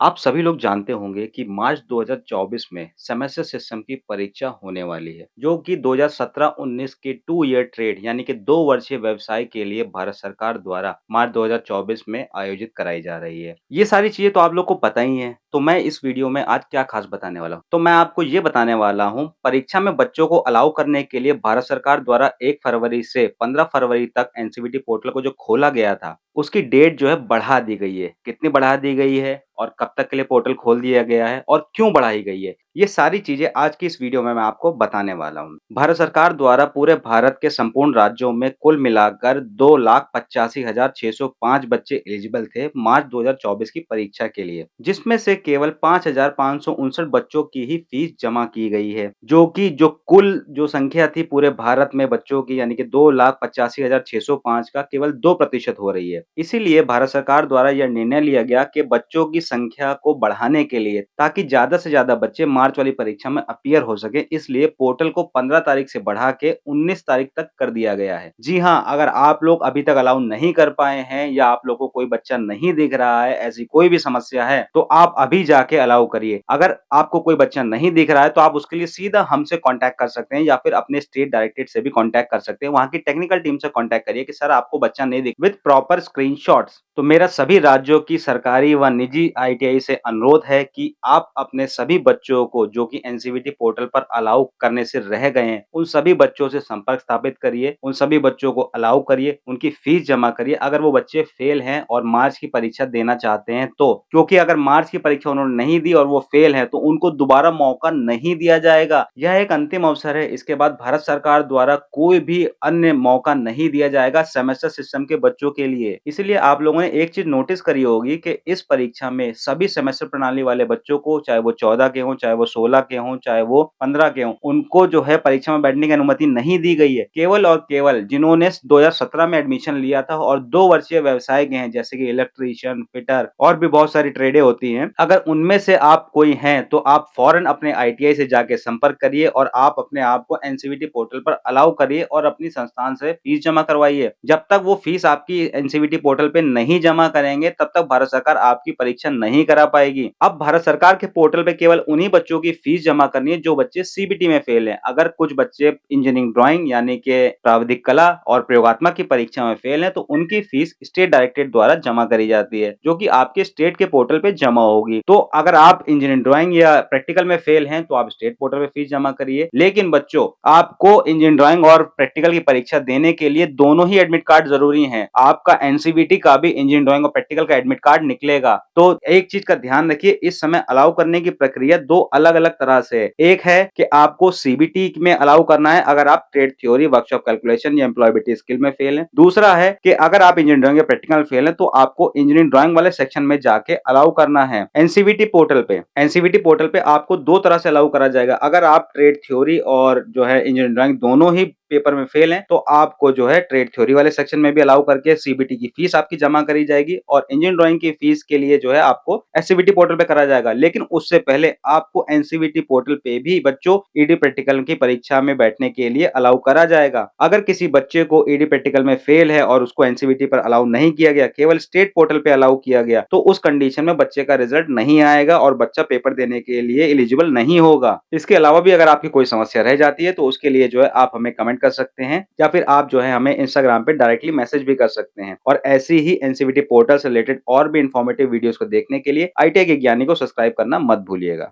आप सभी लोग जानते होंगे कि मार्च 2024 में सेमेस्टर सिस्टम की परीक्षा होने वाली है, जो कि 2017-19 के 2 ईयर ट्रेड यानी कि 2 वर्षीय व्यवसाय के लिए भारत सरकार द्वारा मार्च 2024 में आयोजित कराई जा रही है। ये सारी चीजें तो आप लोग को पता ही है, तो मैं इस वीडियो में आज क्या खास बताने वाला हूँ। तो मैं आपको ये बताने वाला हूँ, परीक्षा में बच्चों को अलाउ करने के लिए भारत सरकार द्वारा 1 फरवरी से 15 फरवरी तक एनसीवीटी पोर्टल को जो खोला गया था, उसकी डेट जो है बढ़ा दी गई है। कितनी बढ़ा दी गई है और कब तक के लिए पोर्टल खोल दिया गया है और क्यों बढ़ाई गई है? ये सारी चीज़ें आज की इस वीडियो में मैं आपको बताने वाला हूँ। भारत सरकार द्वारा पूरे भारत के संपूर्ण राज्यों में कुल मिलाकर 2,85,605 बच्चे एलिजिबल थे मार्च 2024 की परीक्षा के लिए, जिसमें से केवल 5,559 बच्चों की ही फीस जमा की गई है, जो कुल जो संख्या थी पूरे भारत में बच्चों की यानी कि 2,85,605 का केवल 2% हो रही है। इसीलिए भारत सरकार द्वारा यह निर्णय लिया गया कि बच्चों की संख्या को बढ़ाने के लिए ताकि ज़्यादा से ज़्यादा बच्चे मार्च वाली परीक्षा में अपीयर हो सके, इसलिए पोर्टल को 15 तारीख से बढ़ा के 19 तारीख तक कर दिया गया है। जी हाँ, अगर आप लोग अभी तक अलाउ नहीं कर पाए हैं या आप लोगों को कोई बच्चा नहीं दिख रहा है, ऐसी कोई भी समस्या है, तो आप अभी जाके अलाउ करिए। अगर आपको कोई बच्चा नहीं दिख रहा है, तो आप उसके लिए सीधा हमसे कॉन्टैक्ट कर सकते हैं या फिर अपने स्टेट डायरेक्टरेट से भी कॉन्टैक्ट कर सकते हैं। वहाँ की टेक्निकल टीम से कॉन्टैक्ट करिए कि सर आपको बच्चा नहीं दिख विथ प्रॉपर स्क्रीनशॉट्स। तो मेरा सभी राज्यों की सरकारी व निजी आईटीआई से अनुरोध है कि आप अपने सभी बच्चों को जो कि एनसीवीटी पोर्टल पर अलाउ करने से रह गए हैं, उन सभी बच्चों से संपर्क स्थापित करिए, उन सभी बच्चों को अलाउ करिए, उनकी फीस जमा करिए अगर वो बच्चे फेल हैं और मार्च की परीक्षा देना चाहते हैं तो। क्योंकि अगर मार्च की परीक्षा उन्होंने नहीं दी और वो फेल हैं, तो उनको दोबारा मौका नहीं दिया जाएगा। यह एक अंतिम अवसर है, इसके बाद भारत सरकार द्वारा कोई भी अन्य मौका नहीं दिया जाएगा सेमेस्टर सिस्टम के बच्चों के लिए। इसलिए आप लोगों ने एक चीज़ नोटिस करी होगी कि इस परीक्षा में सभी सेमेस्टर प्रणाली वाले बच्चों को, चाहे वो 14 के हों, चाहे वो 16 के हों, चाहे वो 15 के हों, उनको जो है परीक्षा में बैठने की अनुमति नहीं दी गई है। केवल और केवल जिन्होंने 2017 में एडमिशन लिया था और 2 वर्षीय व्यवसाय के हैं, जैसे कि इलेक्ट्रीशियन, फिटर और भी बहुत सारी ट्रेडें होती हैं। अगर उनमें से आप कोई हैं, तो आप फौरन अपने आईटीआई से जाके संपर्क करिए और आप अपने आप को एनसीवीटी पोर्टल पर अलाउ करिए और अपनी संस्थान से फीस जमा करवाइए। जब तक वो फीस आपकी एनसीवीटी पोर्टल पे नहीं जमा करेंगे, तब तक भारत सरकार आपकी परीक्षा नहीं करा पाएगी। अब भारत सरकार के पोर्टल पे केवल उन्हीं बच्चों की फीस जमा करनी है जो बच्चे सीबीटी में फेल हैं। अगर कुछ बच्चे इंजीनियरिंग ड्राइंग यानी कि प्राविधिक कला और प्रयोगात्मक की परीक्षा में फेल हैं, तो उनकी फीस स्टेट डायरेक्टरेट द्वारा जमा करी जाती है, जो कि आपके स्टेट के पोर्टल पे जमा होगी। तो अगर आप इंजीनियरिंग ड्राइंग या प्रैक्टिकल में फेल हैं, तो आप स्टेट पोर्टल पे फीस जमा करिए। लेकिन बच्चों, आपको इंजीनियरिंग ड्राइंग और प्रैक्टिकल की परीक्षा देने के लिए दोनों ही एडमिट कार्ड जरूरी हैं। आपका एनसीवीटी का भी इंजीनियरिंग ड्राइंग और प्रैक्टिकल का एडमिट कार्ड निकलेगा। तो एक चीज का ध्यान रखिए, इस समय अलाउ करने की प्रक्रिया दो अलग-अलग तरह से है। एक है कि आपको सीबीटी में अलाउ करना है अगर आप ट्रेड थ्योरी, वर्कशॉप कैलकुलेशन या एम्प्लॉयबिलिटी स्किल में फेल हैं। दूसरा है कि अगर आप इंजीनियरिंग ड्राइंग या प्रैक्टिकल में फेल हैं, तो आपको इंजीनियरिंग ड्राइंग वाले सेक्शन में जाके अलाउ करना है एनसीवीटी पोर्टल पे। एनसीवीटी पोर्टल पे आपको दो तरह से अलाउ करा जाएगा। अगर आप ट्रेड थ्योरी और जो है इंजीनियरिंग ड्राइंग दोनों ही पेपर में फेल हैं, तो आपको जो है ट्रेड थ्योरी वाले सेक्शन में भी अलाउ करके सीबीटी की फीस आपकी जमा करी जाएगी और इंजीनियरिंग ड्राइंग की फीस के लिए जो है आपको एससीबीटी पोर्टल पे करा जाएगा। लेकिन उससे पहले आपको एनसीवीटी पोर्टल पे भी बच्चों ईडी प्रैक्टिकल की परीक्षा में बैठने के लिए अलाउ करा जाएगा। अगर किसी बच्चे को ईडी प्रैक्टिकल में फेल है और उसको एनसीवीटी पर अलाउ नहीं किया गया, केवल स्टेट पोर्टल पे अलाउ किया गया, तो उस कंडीशन में बच्चे का रिजल्ट नहीं आएगा और बच्चा पेपर देने के लिए एलिजिबल नहीं होगा। इसके अलावा भी अगर आपकी कोई समस्या रह जाती है, तो उसके लिए जो है आप हमें कमेंट कर सकते हैं या फिर आप जो है हमें इंस्टाग्राम पे डायरेक्टली मैसेज भी कर सकते हैं। और ऐसी ही एनसीवीटी पोर्टल से रिलेटेड और भी इंफॉर्मेटिव वीडियोस को देखने के लिए आईटीआई के ज्ञानी को सब्सक्राइब करना मत भूलिएगा।